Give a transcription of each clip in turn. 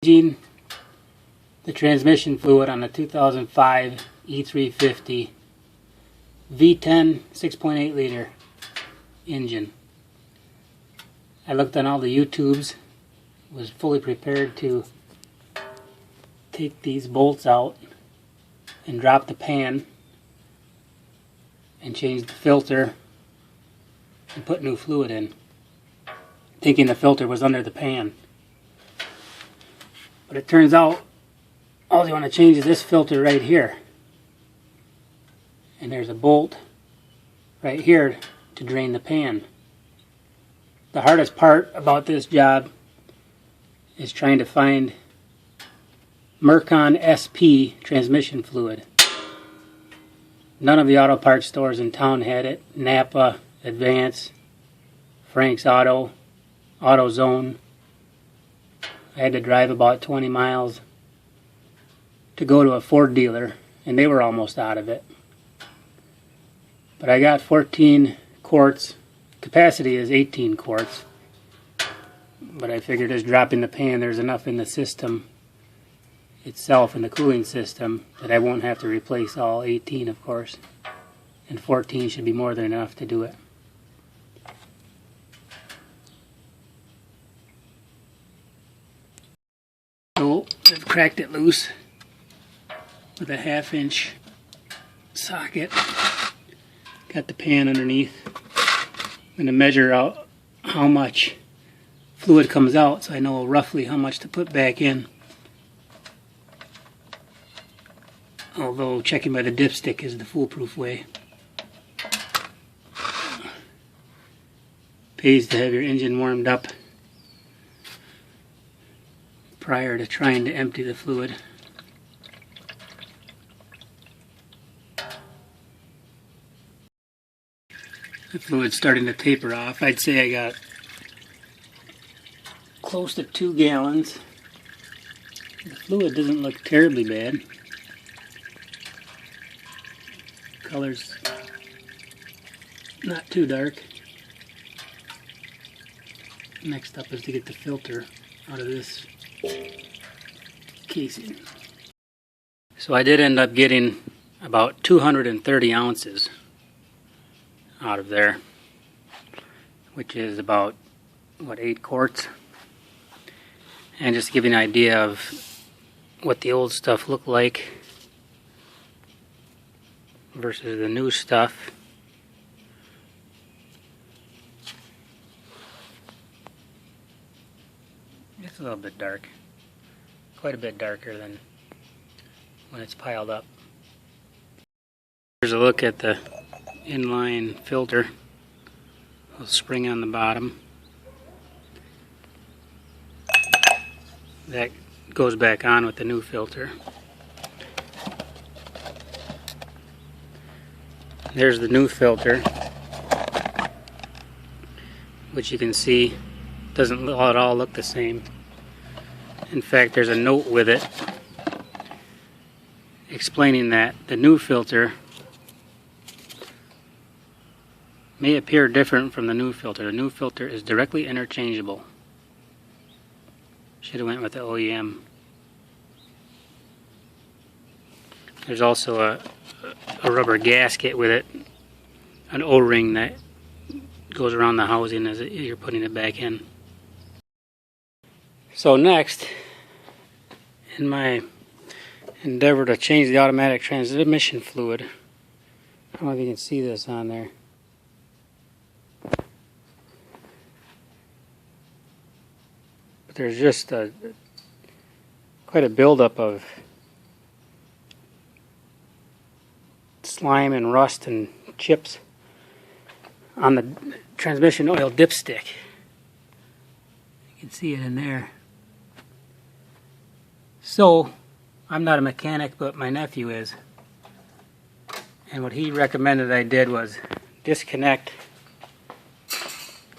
Changing the transmission fluid on the 2005 E350 V10 6.8 liter engine. I looked on all the YouTubes, was fully prepared to take these bolts out and drop the pan and change the filter and put new fluid in, thinking the filter was under the pan. But it turns out all you want to change is this filter right here. And there's a bolt right here to drain the pan. The hardest part about this job is trying to find Mercon SP transmission fluid. None of the auto parts stores in town had it. Napa, Advance, Frank's Auto, AutoZone. I had to drive about 20 miles to go to a Ford dealer, and they were almost out of it. But I got 14 quarts. Capacity is 18 quarts. But I figured as dropping the pan, there's enough in the system itself, in the cooling system, that I won't have to replace all 18, of course. And 14 should be more than enough to do it. So I've cracked it loose with a 1/2-inch socket. Got the pan underneath. I'm going to measure out how much fluid comes out so I know roughly how much to put back in. Although checking by the dipstick is the foolproof way. Pays to have your engine warmed up prior to trying to empty the fluid. The fluid's starting to taper off. I'd say I got close to 2 gallons. The fluid doesn't look terribly bad. Color's not too dark. Next up is to get the filter out of this casing. So I did end up getting about 230 ounces out of there, which is about, what, 8 quarts? And just to give you an idea of what the old stuff looked like versus the new stuff. It's a little bit dark. Quite a bit darker than when it's piled up. Here's a look at the inline filter. A spring on the bottom. That goes back on with the new filter. There's the new filter, which you can see doesn't at all look the same. In fact, there's a note with it explaining that the new filter may appear different from the new filter. The new filter is directly interchangeable. Should have went with the OEM. There's also a rubber gasket with it, an O-ring that goes around the housing as you're putting it back in. So next, in my endeavor to change the automatic transmission fluid, I don't know if you can see this on there. But there's just quite a buildup of slime and rust and chips on the transmission oil dipstick. You can see it in there. So, I'm not a mechanic, but my nephew is. And what he recommended I did was disconnect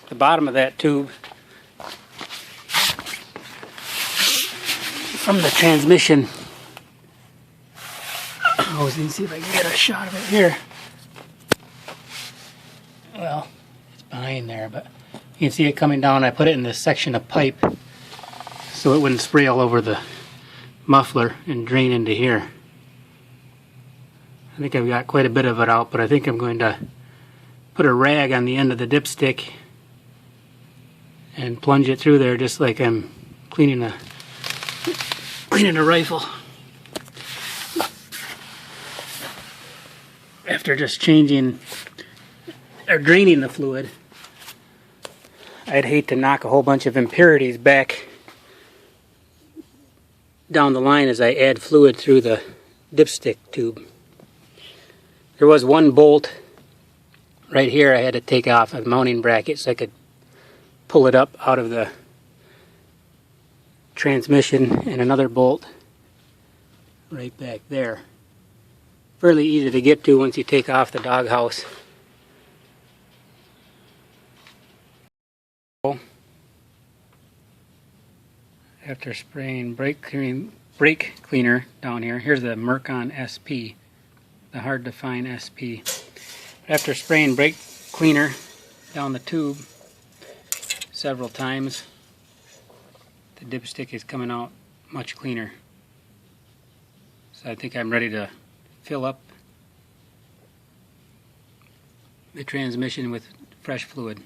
the bottom of that tube from the transmission hosing. See if I can get a shot of it here. Well, it's behind there, but you can see it coming down. I put it in this section of pipe so it wouldn't spray all over the muffler and drain into here. I think I've got quite a bit of it out, but I think I'm going to put a rag on the end of the dipstick and plunge it through there just like I'm cleaning a rifle. After just changing or draining the fluid, I'd hate to knock a whole bunch of impurities back down the line as I add fluid through the dipstick tube. There was one bolt right here I had to take off a mounting bracket so I could pull it up out of the transmission, and another bolt right back there. Fairly easy to get to once you take off the doghouse. After spraying brake cleaner down here, here's the Mercon SP, the hard to find SP. After spraying brake cleaner down the tube several times, the dipstick is coming out much cleaner. So I think I'm ready to fill up the transmission with fresh fluid.